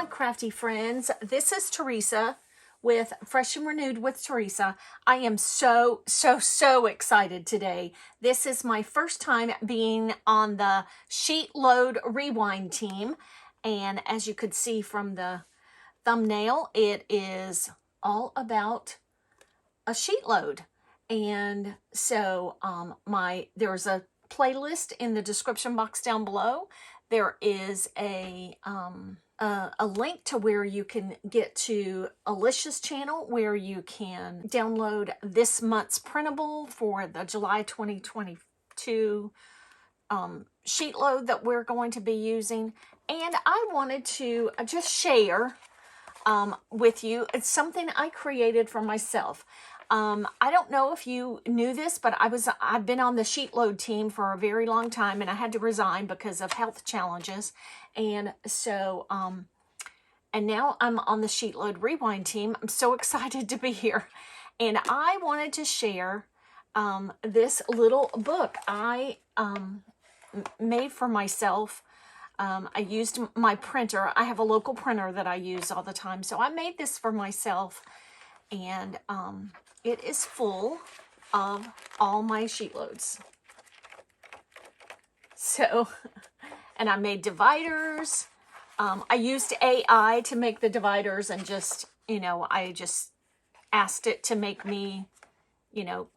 Crafty friends, this is Teresa with Fresh and Renewed with Teresa. I am so excited today. This is my first time being on the SheetLoad Rewind team, and as you could see from the thumbnail, it is all about a sheet load. And so there's a playlist in the description box down below. There is a link to where you can get to Alicia's channel, where you can download this month's printable for the July 2022 sheet load that we're going to be using. And I wanted to just share with you. It's something I created for myself. I don't know if you knew this, but I've been on the sheet load team for a very long time, and I had to resign because of health challenges. And so, and now I'm on the sheet load rewind team. I'm so excited to be here. And I wanted to share this little book I made for myself. I used my printer. I have a local printer that I use all the time. So I made this for myself, and it is full of all my sheet loads. So, and I made dividers. I used AI to make the dividers, and just, I just asked it to make me,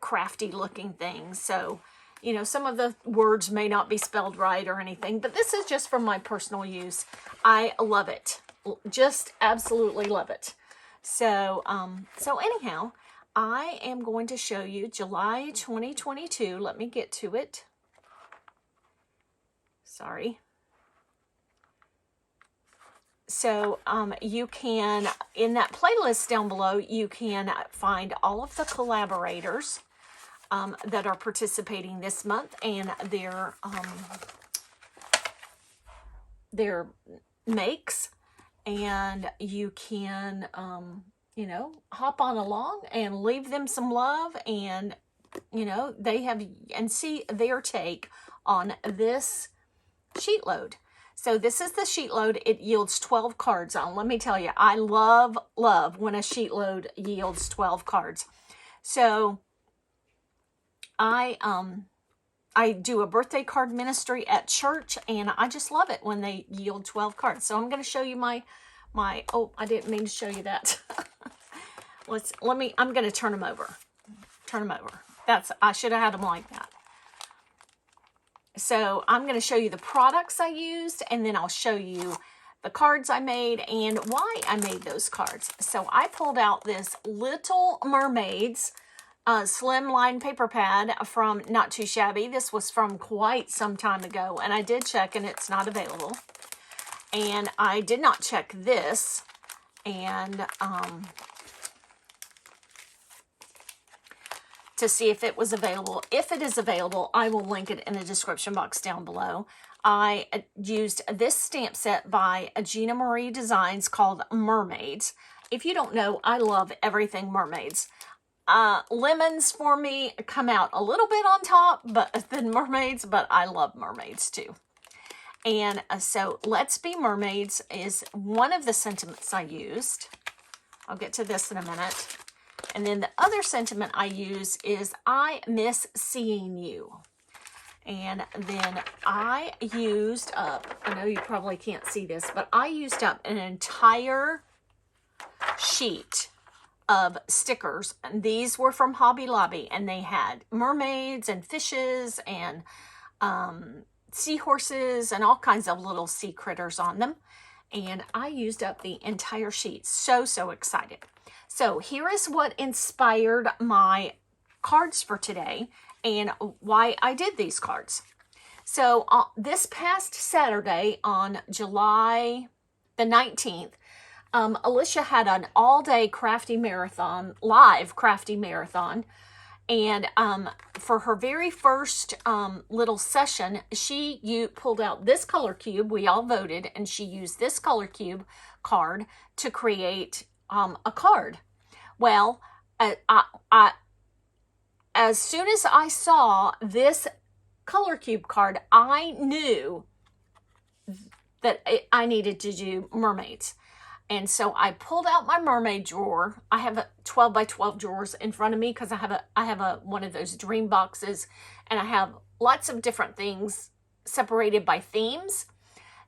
crafty looking things. So, some of the words may not be spelled right or anything, but this is just for my personal use. I love it. Just absolutely love it. So, so anyhow, I am going to show you July 2022. Let me get to it. Sorry. So, you can, in that playlist down below, you can find all of the collaborators that are participating this month, and their makes, and you can hop on along and leave them some love, and they have, and see their take on this sheet load. So this is the sheet load. It yields 12 cards. Let me tell you, I love when a sheet load yields 12 cards. So I do a birthday card ministry at church, and I just love it when they yield 12 cards. So I'm going to show you my, oh, I didn't mean to show you that. I'm going to turn them over. I should have had them like that. So I'm going to show you the products I used, and then I'll show you the cards I made and why I made those cards. So I pulled out this Little Mermaids slim line paper pad from Not Too Shabby. This was from quite some time ago, and I did check, and it's not available. And I did not check this, and to see if it was available. If it is available, I will link it in the description box down below. I used this stamp set by Gina Marie Designs called Mermaids. If you don't know, I love everything Mermaids. Lemons for me come out a little bit on top than Mermaids, but I love Mermaids too. And so Let's Be Mermaids is one of the sentiments I used. I'll get to this in a minute. And then the other sentiment I use is I miss seeing you. And then I used up, I know you probably can't see this, but I used up an entire sheet of stickers. And these were from Hobby Lobby, and they had mermaids and fishes and seahorses and all kinds of little sea critters on them. and I used up the entire sheet. So, so excited. So here is what inspired my cards for today and why I did these cards. So this past Saturday on July the 19th, Alicia had an all-day crafty marathon, live crafty marathon. And for her very first little session, she pulled out this color cube. We all voted, and she used this color cube card to create a card. Well, as soon as I saw this color cube card, I knew that I needed to do mermaids. And so I pulled out my mermaid drawer. I have a 12 by 12 drawers in front of me because I have one of those dream boxes, and I have lots of different things separated by themes.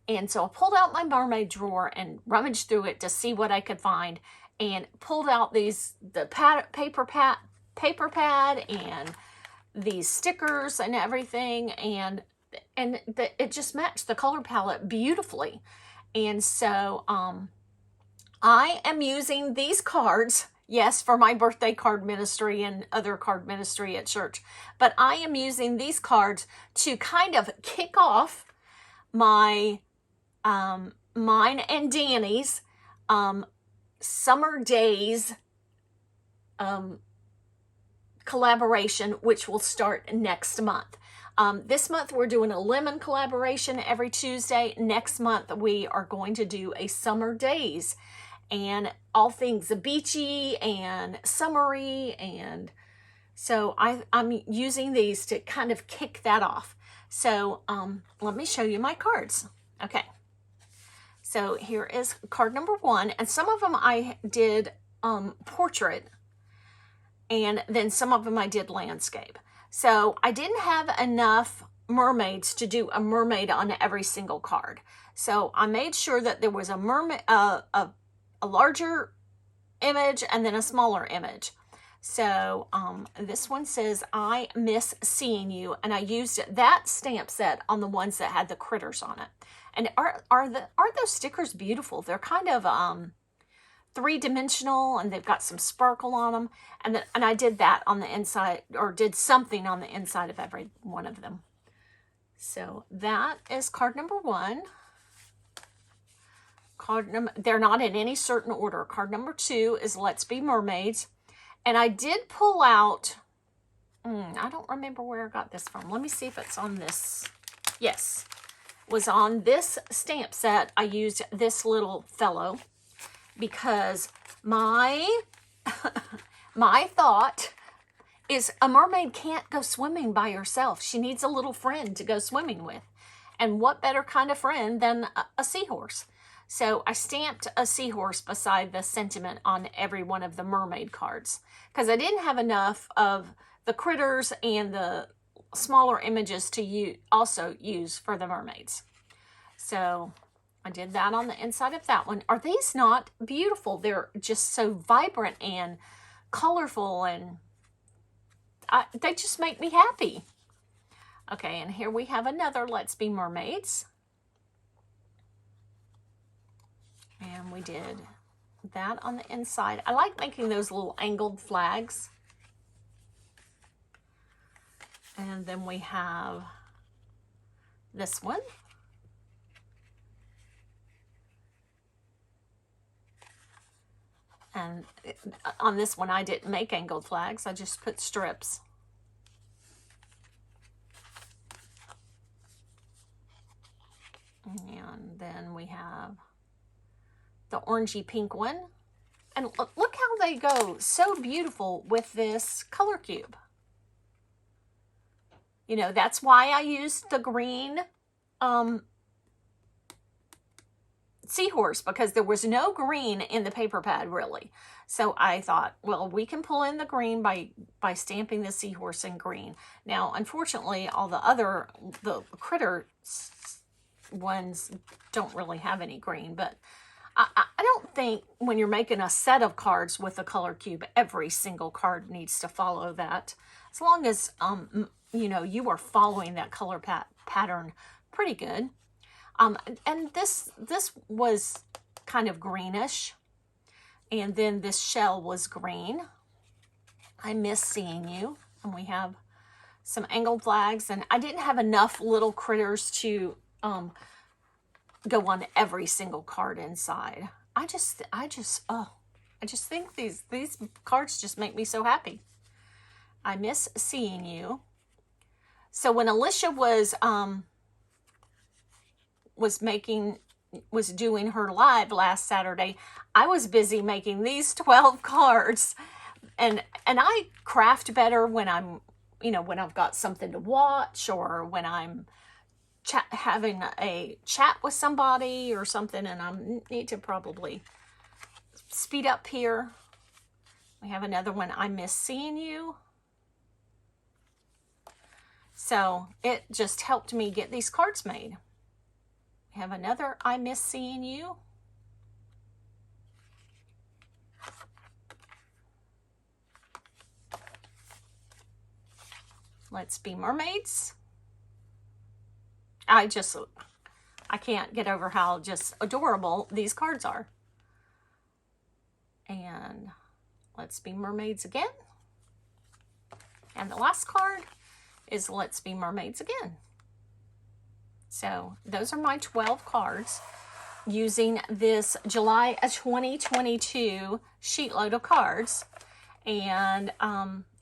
And so I pulled out my mermaid drawer and rummaged through it to see what I could find, and pulled out the paper pad and these stickers and everything, and it just matched the color palette beautifully. And so I am using these cards, yes, for my birthday card ministry and other card ministry at church, but I am using these cards to kind of kick off my mine and Danny's summer days collaboration, which will start next month. This month we're doing a lemon collaboration every Tuesday. Next month we are going to do a summer days and all things beachy and summery, and so I'm using these to kind of kick that off. So let me show you my cards. Okay, so here is card number 1, and some of them I did portrait, and then some of them I did landscape. So I didn't have enough mermaids to do a mermaid on every single card. So I made sure that there was a mermaid, a larger image and then a smaller image. So this one says, I miss seeing you. And I used that stamp set on the ones that had the critters on it. And aren't those stickers beautiful? They're kind of three-dimensional, and they've got some sparkle on them. And I did that on the inside, or did something on the inside of every one of them. So that is card number 1. They're not in any certain order. Card number 2 is Let's Be Mermaids. And I did pull out, I don't remember where I got this from. Let me see if it's on this. Yes, it was on this stamp set. I used this little fellow because my thought is a mermaid can't go swimming by herself. She needs a little friend to go swimming with. And what better kind of friend than a seahorse? So I stamped a seahorse beside the sentiment on every one of the mermaid cards because I didn't have enough of the critters and the smaller images to also use for the mermaids. So I did that on the inside of that one. Are these not beautiful? They're just so vibrant and colorful, and they just make me happy. Okay, and here we have another Let's Be Mermaids. And we did that on the inside. I like making those little angled flags. And then we have this one. And on this one, I didn't make angled flags. I just put strips. And then we have the orangey pink one. And look how they go so beautiful with this color cube. You know, that's why I used the green seahorse, because there was no green in the paper pad really. So I thought, well, we can pull in the green by stamping the seahorse in green. Now, unfortunately, all the critter ones don't really have any green, but I don't think when you're making a set of cards with a color cube, every single card needs to follow that. As long as, you know, you are following that color pattern pretty good. And this was kind of greenish. And then this shell was green. I miss seeing you. And we have some angled flags. And I didn't have enough little critters to go on every single card inside. I just think these cards just make me so happy. I miss seeing you. So when Alicia was doing her live last Saturday, I was busy making these 12 cards. And I craft better when I'm, when I've got something to watch, or when I'm having a chat with somebody or something, and I need to probably speed up here. We have another one, I miss seeing you. So it just helped me get these cards made. We have another, I miss seeing you. Let's be mermaids. I can't get over how just adorable these cards are. And let's be mermaids again. And the last card is let's be mermaids again. So those are my 12 cards using this July 2022 SheetLoad of Cards. And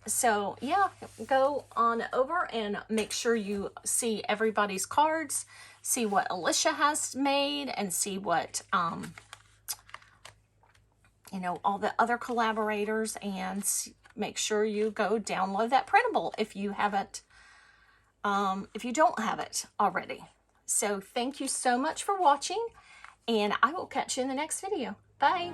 so yeah, go on over and make sure you see everybody's cards, see what Alicia has made, and see what all the other collaborators, and make sure you go download that printable if you haven't, if you don't have it already. So thank you so much for watching, and I will catch you in the next video. Bye.